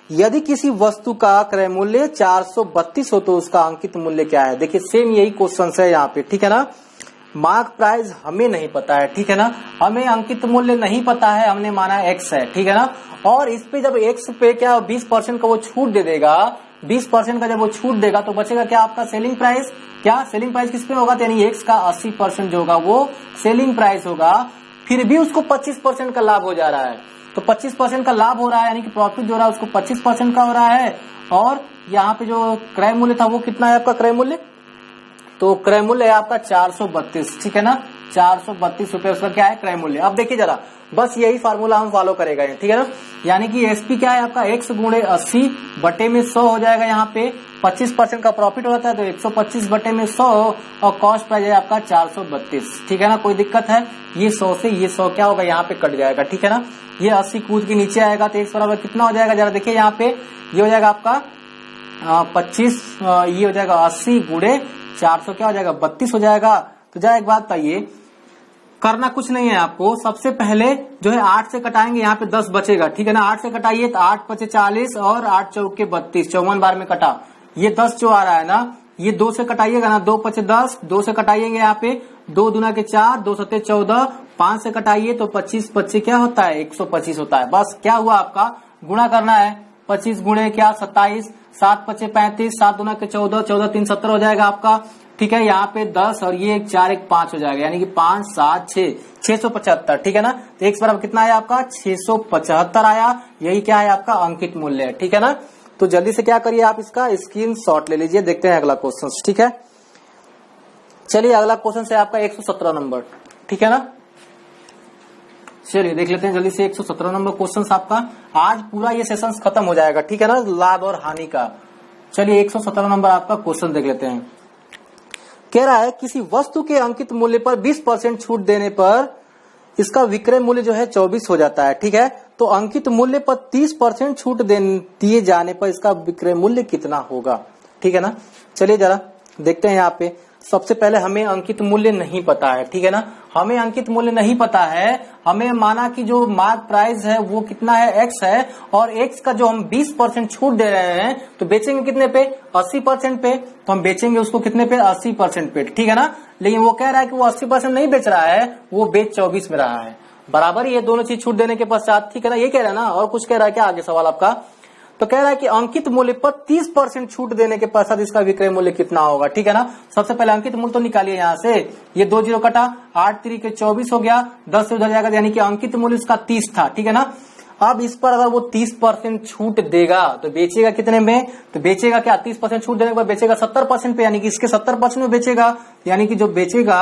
यदि किसी वस्तु का क्रय मूल्य 432 हो तो उसका अंकित मूल्य क्या है। देखिए सेम यही क्वेश्चन है यहाँ पे, ठीक है ना। मार्क प्राइस हमें नहीं पता है, ठीक है ना, हमें अंकित मूल्य नहीं पता है, हमने माना एक्स है, ठीक है ना। और इस पे जब एक्स पे क्या 20% का वो छूट दे देगा, 20% का जब वो छूट देगा तो बचेगा क्या आपका सेलिंग प्राइस। क्या सेलिंग प्राइस किस पे होगा, तो यानी एक्स का 80% जो होगा वो सेलिंग प्राइस होगा। फिर भी उसको 25% का लाभ हो जा रहा है, तो 25% का लाभ हो रहा है, यानी कि प्रॉफिट जो हो रहा है उसको 25% का हो रहा है। और यहाँ पे जो क्रय मूल्य था वो कितना है आपका क्रय मूल्य, तो क्रय मूल्य है आपका 432, ठीक है ना। 432 रुपए उसका क्या है क्रय मूल्य। अब देखिए जरा, बस यही फार्मूला हम फॉलो करेगा, ठीक है ना। यानी कि एसपी क्या है आपका x गुणे 80 बटे में 100 हो जाएगा। यहाँ पे 25% का प्रॉफिट होता है तो 125 बटे में 100, और कॉस्ट प्राइस है आपका 432, ठीक है ना। कोई दिक्कत है, ये 100 से ये 100 क्या होगा यहाँ पे कट जाएगा, ठीक है ना। ये 80 कूद के नीचे आएगा तो x बराबर कितना हो जाएगा, जरा देखिए यहाँ पे ये हो जाएगा आपका 25, ये हो जाएगा 80 गुणे 400 क्या हो जाएगा 32 हो जाएगा। तो जरा एक बात बताइए, करना कुछ नहीं है आपको, सबसे पहले जो है 8 से कटाएंगे, यहाँ पे 10 बचेगा, ठीक है ना। 8 से कटाइए तो 8 पचे 40 और 8 चौके 32, 54 बार में कटा। ये 10 जो आ रहा है ना, ये 2 से कटाइएगा ना, 2 पचे 10, 2 से कटाइएंगे यहाँ पे 2 दूना के 4, 2 सत्ते 14, 5 से कटाइए तो 25 25 क्या होता है 125 होता है। बस क्या हुआ आपका गुणा करना है, 25 गुणे क्या 27, 7 पचे 35, 7 दूना के 14, 14 3 70 हो जाएगा आपका, ठीक है। यहाँ पे 10 और ये 4 1 5 हो जाएगा, यानी कि 5 7 6 675, ठीक है ना। तो x बराबर कितना आया आपका 675 आया। यही क्या है आपका अंकित मूल्य है, ठीक है ना। तो जल्दी से क्या करिए आप इसका स्क्रीनशॉट ले लीजिए, देखते हैं अगला क्वेश्चन, ठीक है। चलिए अगला क्वेश्चन है आपका 117 नंबर, ठीक है ना। चलिए देख लेते हैं जल्दी से 117 नंबर क्वेश्चन आपका। आज पूरा ये सेशन खत्म हो जाएगा, ठीक है ना, लाभ और हानि का। चलिए 117 नंबर आपका क्वेश्चन देख लेते हैं। कह रहा है किसी वस्तु के अंकित मूल्य पर 20% छूट देने पर इसका विक्रय मूल्य जो है 24 हो जाता है, ठीक है। तो अंकित मूल्य पर 30% छूट दिए जाने पर इसका विक्रय मूल्य कितना होगा, ठीक है ना। चलिए जरा देखते हैं यहाँ पे। सबसे पहले हमें अंकित मूल्य नहीं पता है, ठीक है ना। हमें अंकित मूल्य नहीं पता है, हमें माना कि जो मार्क प्राइस है वो कितना है एक्स है, और एक्स का जो हम 20% छूट दे रहे हैं तो बेचेंगे कितने पे 80% पे, तो हम बेचेंगे उसको कितने पे 80% पे, ठीक है ना। लेकिन वो कह रहा है कि वो 80% नहीं बेच रहा है, वो बेच 24 में रहा है, बराबर ये दोनों चीज छूट देने के पश्चात, ठीक है ना। ये कह रहा है ना, और कुछ कह रहा है क्या आगे सवाल आपका। तो कह रहा है कि अंकित मूल्य पर 30% छूट देने के पश्चात इसका विक्रय मूल्य कितना होगा, ठीक है ना। सबसे पहले अंकित मूल्य तो निकालिए यहाँ से, ये 2 जीरो कटा, 8 3 के 24 हो गया, 10 से उधर जाएगा, यानी कि अंकित मूल्य इसका 30 था, ठीक है ना। अब इस पर अगर वो 30% छूट देगा तो बेचेगा कितने में, तो बेचेगा क्या 30% छूट देने के बाद बेचेगा 70% पे, यानी कि इसके 70% में बेचेगा, यानी कि जो बेचेगा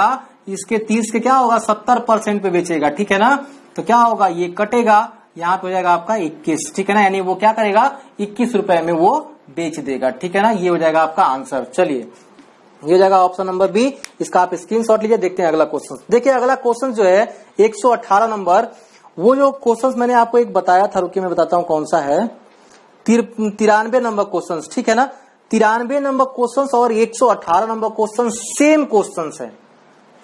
इसके 30 के क्या होगा 70% पे बेचेगा, ठीक है ना। तो क्या होगा ये कटेगा, यहाँ पे हो जाएगा आपका 21, ठीक है ना। यानी वो क्या करेगा 21 रुपए में वो बेच देगा, ठीक है ना। ये हो जाएगा आपका आंसर। चलिए ये हो जाएगा ऑप्शन नंबर बी, इसका आप स्क्रीनशॉट लीजिए। देखते हैं अगला क्वेश्चन। देखिए अगला क्वेश्चन जो है 118 नंबर, वो जो क्वेश्चन मैंने आपको एक बताया था, रुकिए मैं बताता हूँ कौन सा है, 93 नंबर क्वेश्चन, ठीक है ना। 93 नंबर क्वेश्चन और 118 नंबर क्वेश्चन सेम क्वेश्चन है,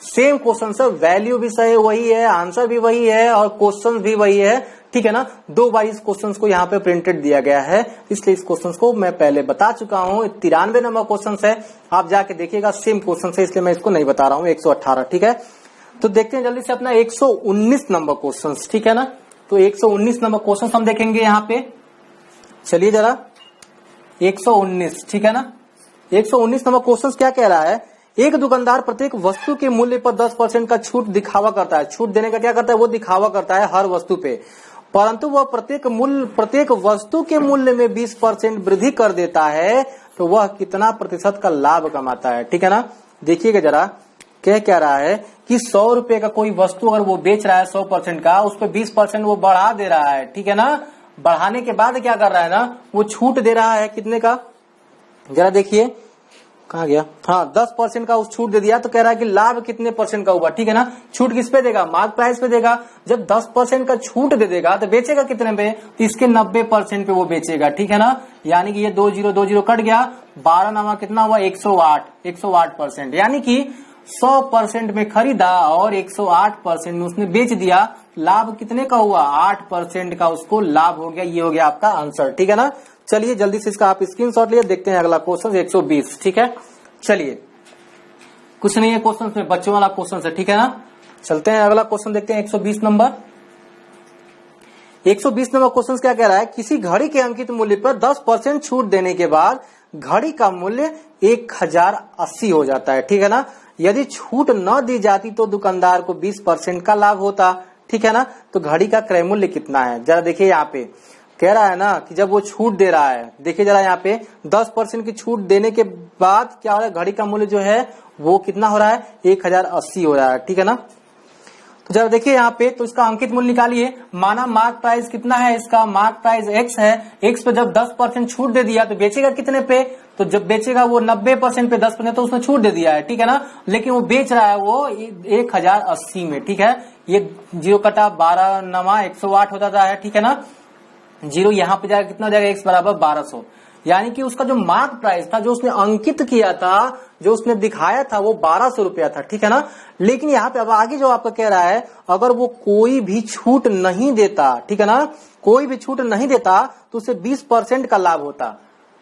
सेम क्वेश्चन है, वैल्यू भी सही वही है, आंसर भी वही है और क्वेश्चन भी वही है, ठीक है ना। 2 बार इस क्वेश्चन को यहाँ पे प्रिंटेड दिया गया है, इसलिए इस क्वेश्चन को मैं पहले बता चुका हूँ। 93 नंबर क्वेश्चन है, आप जाके देखिएगा सेम क्वेश्चन है, इसलिए मैं इसको नहीं बता रहा हूँ 118, ठीक है। तो देखते हैं जल्दी से अपना 119 नंबर क्वेश्चन, ठीक है ना। तो 119 नंबर क्वेश्चन हम देखेंगे यहाँ पे। चलिए जरा 119, ठीक है ना। 119 नंबर क्वेश्चन क्या कह रहा है, एक दुकानदार प्रत्येक वस्तु के मूल्य पर 10% का छूट दिखावा करता है। छूट देने का क्या करता है, वो दिखावा करता है हर वस्तु पे, परंतु वह प्रत्येक वस्तु के मूल्य में 20% वृद्धि कर देता है, तो वह कितना प्रतिशत का लाभ कमाता है, ठीक है ना। देखिएगा जरा क्या रहा है कि 100 रुपए का कोई वस्तु अगर वो बेच रहा है 100% का, उस पर 20% वो बढ़ा दे रहा है, ठीक है ना। बढ़ाने के बाद क्या कर रहा है ना, वो छूट दे रहा है कितने का, जरा देखिए कहाँ गया, हाँ 10% का उस छूट दे दिया, तो कह रहा है कि लाभ कितने परसेंट का हुआ, ठीक है ना। छूट किस पे देगा, मार्क प्राइस पे देगा। जब 10% का छूट दे देगा तो बेचेगा कितने पे, तो इसके 90% पे वो बेचेगा, ठीक है ना। यानी कि ये 20 कट गया, 12 नामा कितना हुआ, 108%, यानी कि 100% में खरीदा और 108% में उसने बेच दिया। लाभ कितने का हुआ, 8% का उसको लाभ हो गया। ये हो गया आपका आंसर, ठीक है ना। चलिए जल्दी से इसका आप स्क्रीनशॉट लिए, देखते हैं अगला क्वेश्चन 120, ठीक है। चलिए कुछ नहीं है क्वेश्चन में, बच्चों वाला क्वेश्चन है, ठीक है ना। चलते हैं अगला क्वेश्चन देखते हैं 120 नंबर। 120 नंबर क्वेश्चन क्या कह रहा है, किसी घड़ी के अंकित मूल्य पर 10% छूट देने के बाद घड़ी का मूल्य 1080 हो जाता है, ठीक है ना। यदि छूट न दी जाती तो दुकानदार को 20% का लाभ होता, ठीक है ना। तो घड़ी का क्रय मूल्य कितना है, जरा देखिए यहाँ पे कह रहा है ना कि जब वो छूट दे रहा है, देखिए जरा यहाँ पे 10% की छूट देने के बाद क्या हो रहा है, घड़ी का मूल्य जो है वो कितना हो रहा है, 1080 हो रहा है, ठीक है ना। तो जब देखिए यहाँ पे, तो इसका अंकित मूल्य निकालिए। माना मार्क प्राइस कितना है, इसका मार्क प्राइस x है, x पे जब 10% छूट दे दिया तो बेचेगा कितने पे, तो जब बेचेगा वो 90% पे 10% तो उसने छूट दे दिया है, ठीक है ना। लेकिन वो बेच रहा है वो 1080 में, ठीक है। ये 0 कटा 12 नमा 108 हो जाता है, ठीक है ना। 0 यहाँ पे जाएगा, कितना हो जाएगा, x बराबर 1200, यानी कि उसका जो मार्क प्राइस था, जो उसने अंकित किया था, जो उसने दिखाया था, वो 1200 रुपया था, ठीक है ना। लेकिन यहाँ पे अब आगे जो आपका कह रहा है, अगर वो कोई भी छूट नहीं देता, ठीक है ना, कोई भी छूट नहीं देता तो उसे 20% का लाभ होता,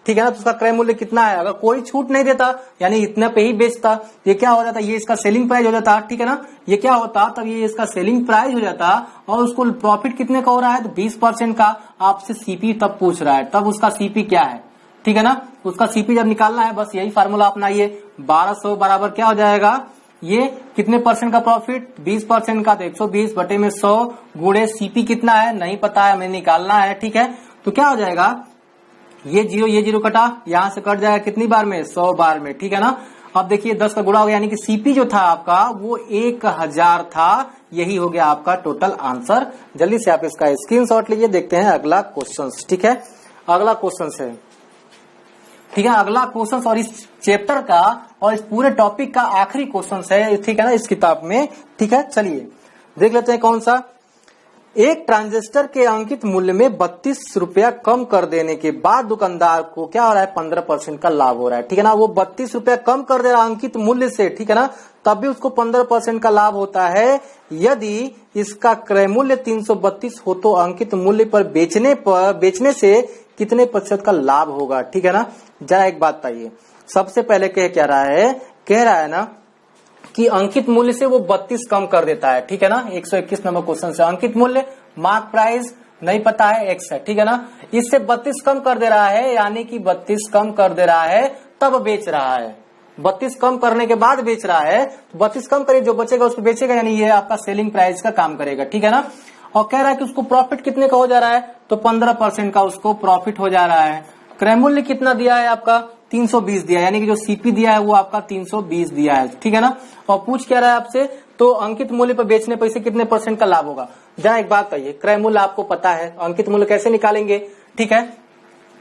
ठीक है ना। तो उसका क्रय मूल्य कितना है, अगर कोई छूट नहीं देता यानी इतने पे ही बेचता, ये क्या हो जाता, ये इसका सेलिंग प्राइस हो जाता, ठीक है ना। ये क्या होता, तब ये इसका सेलिंग प्राइस हो जाता, और उसको प्रॉफिट कितने का हो रहा है, तो 20% का। आपसे सीपी तब पूछ रहा है, तब उसका सीपी क्या है, ठीक है ना। उसका सीपी जब निकालना है, बस यही फार्मूला अपनाइए। 1200 बराबर क्या हो जाएगा, ये कितने परसेंट का प्रॉफिट, 20% का, तो 120 बटे में 100 गुणे सीपी कितना है नहीं पता है, हमें निकालना है, ठीक है। तो क्या हो जाएगा, ये 0 कटा, यहां से कट जाएगा कितनी बार में, 100 बार में, ठीक है ना। अब देखिए 10 का गुणा हो गया, यानी कि सीपी जो था आपका वो 1000 था। यही हो गया आपका टोटल आंसर। जल्दी से आप इसका स्क्रीनशॉट लीजिए, देखते हैं अगला क्वेश्चन, ठीक है। अगला क्वेश्चन है, ठीक है, अगला क्वेश्चन और इस चैप्टर का और इस पूरे टॉपिक का आखिरी क्वेश्चन है, ठीक है ना, इस किताब में, ठीक है। चलिए देख लेते हैं कौन सा। एक ट्रांजिस्टर के अंकित मूल्य में 32 रुपया कम कर देने के बाद दुकानदार को क्या हो रहा है, 15% का लाभ हो रहा है, ठीक है ना। वो 32 रुपया कम कर दे रहा है अंकित मूल्य से, ठीक है ना, तब भी उसको 15% का लाभ होता है। यदि इसका क्रय मूल्य 332 हो तो अंकित मूल्य पर बेचने से कितने प्रतिशत का लाभ होगा, ठीक है ना। जरा एक बात बताइए, सबसे पहले कह रहा है ना कि अंकित मूल्य से वो 32 कम कर देता है, ठीक है ना। 121 नंबर क्वेश्चन से अंकित मूल्य, मार्क प्राइस नहीं पता है, x है, ठीक है ना। इससे 32 कम कर दे रहा है, यानी कि 32 कम कर दे रहा है तब बेच रहा है। 32 कम करने के बाद बेच रहा है, 32 कम करिए, जो बचेगा उसको बेचेगा, यानी ये आपका सेलिंग प्राइस का काम करेगा, ठीक है ना। और कह रहा है कि उसको प्रॉफिट कितने का हो जा रहा है, तो 15% का उसको प्रॉफिट हो जा रहा है। क्रय मूल्य कितना दिया है आपका, 320 दिया, यानी कि जो सीपी दिया है वो आपका 320 दिया है, ठीक है ना। और पूछ क्या रहा है आपसे, तो अंकित मूल्य पर बेचने पर इसे कितने परसेंट का लाभ होगा। जरा एक बात कहिए, क्रय मूल्य आपको पता है, अंकित मूल्य कैसे निकालेंगे, ठीक है।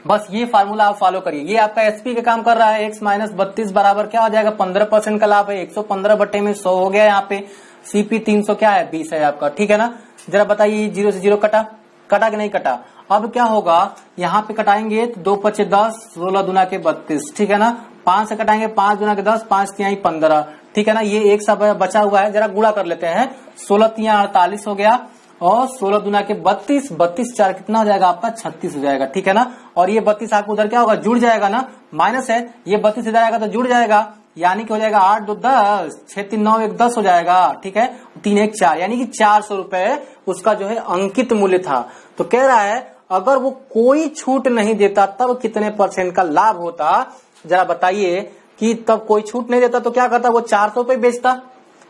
बस ये फार्मूला आप फॉलो करिए। ये आपका एसपी का काम कर रहा है, x माइनस 32 बराबर क्या हो जाएगा, 15% का लाभ है, 115 बटे में 100 हो गया। यहाँ पे सीपी 300 क्या है, 20 है आपका, ठीक है ना। जरा बताइए 0 से 0 कटा कि नहीं कटा। अब क्या होगा, यहाँ पे कटाएंगे तो 2 पचे 10, 16 दूना के 32, ठीक है ना। 5 से कटाएंगे 5 दूना के 10, 5 तिहाई 15, ठीक है ना। ये एक सा बचा हुआ है, जरा गुणा कर लेते हैं। 16 तिहाई 48 हो गया, और 16 दूना के 32, 32 4 कितना हो जाएगा आपका, 36 हो जाएगा, ठीक है ना। और ये 32 आपको उधर क्या होगा, जुड़ जाएगा ना, माइनस है, ये 32 इधर आएगा तो जुड़ जाएगा, यानी कि हो जाएगा 8 2 10, 6 3 9 1 10 हो जाएगा, ठीक है। 3 1 4, यानी कि 400 रुपए उसका जो है अंकित मूल्य था। तो कह रहा है अगर वो कोई छूट नहीं देता तब कितने % का लाभ होता, जरा बताइए। कि तब कोई छूट नहीं देता तो क्या करता, वो 400 पे बेचता,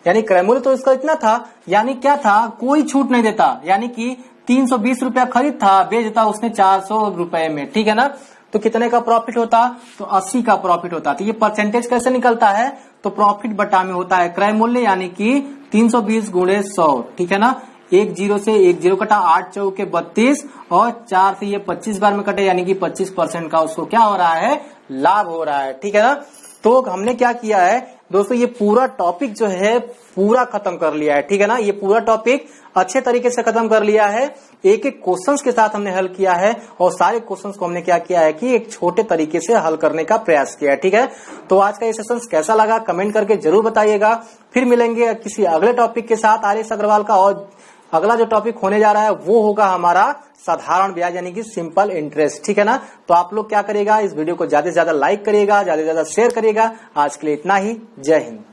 यानी क्रय मूल्य तो इसका इतना था, यानी क्या था, कोई छूट नहीं देता, यानी कि 320 रुपया खरीद था, बेचता उसने 400 रुपए में, ठीक है ना। तो कितने का प्रॉफिट होता, तो 80 का प्रॉफिट होता। तो ये परसेंटेज कैसे निकलता है, तो प्रॉफिट बटा में होता है क्रय मूल्य, यानी कि 320 गुणे 100, ठीक है ना। 1 0 से 1 0 कटा, 8 चौके 32 और 4 से ये 25 बार में कटे, यानी कि 25% का उसको क्या हो रहा है, लाभ हो रहा है, ठीक है ना। तो हमने क्या किया है दोस्तों, ये पूरा टॉपिक जो है पूरा खत्म कर लिया है, ठीक है ना। ये पूरा टॉपिक अच्छे तरीके से खत्म कर लिया है, एक एक क्वेश्चंस के साथ हमने हल किया है और सारे क्वेश्चंस को हमने क्या किया है कि एक छोटे तरीके से हल करने का प्रयास किया है, ठीक है। तो आज का ये सेशन कैसा लगा कमेंट करके जरूर बताइएगा। फिर मिलेंगे किसी अगले टॉपिक के साथ आर.एस. अग्रवाल का, और अगला जो टॉपिक होने जा रहा है वो होगा हमारा साधारण ब्याज, यानी कि सिंपल इंटरेस्ट, ठीक है ना। तो आप लोग क्या करिएगा, इस वीडियो को ज्यादा से ज्यादा लाइक करिएगा, ज्यादा से ज्यादा शेयर करिएगा। आज के लिए इतना ही, जय हिंद।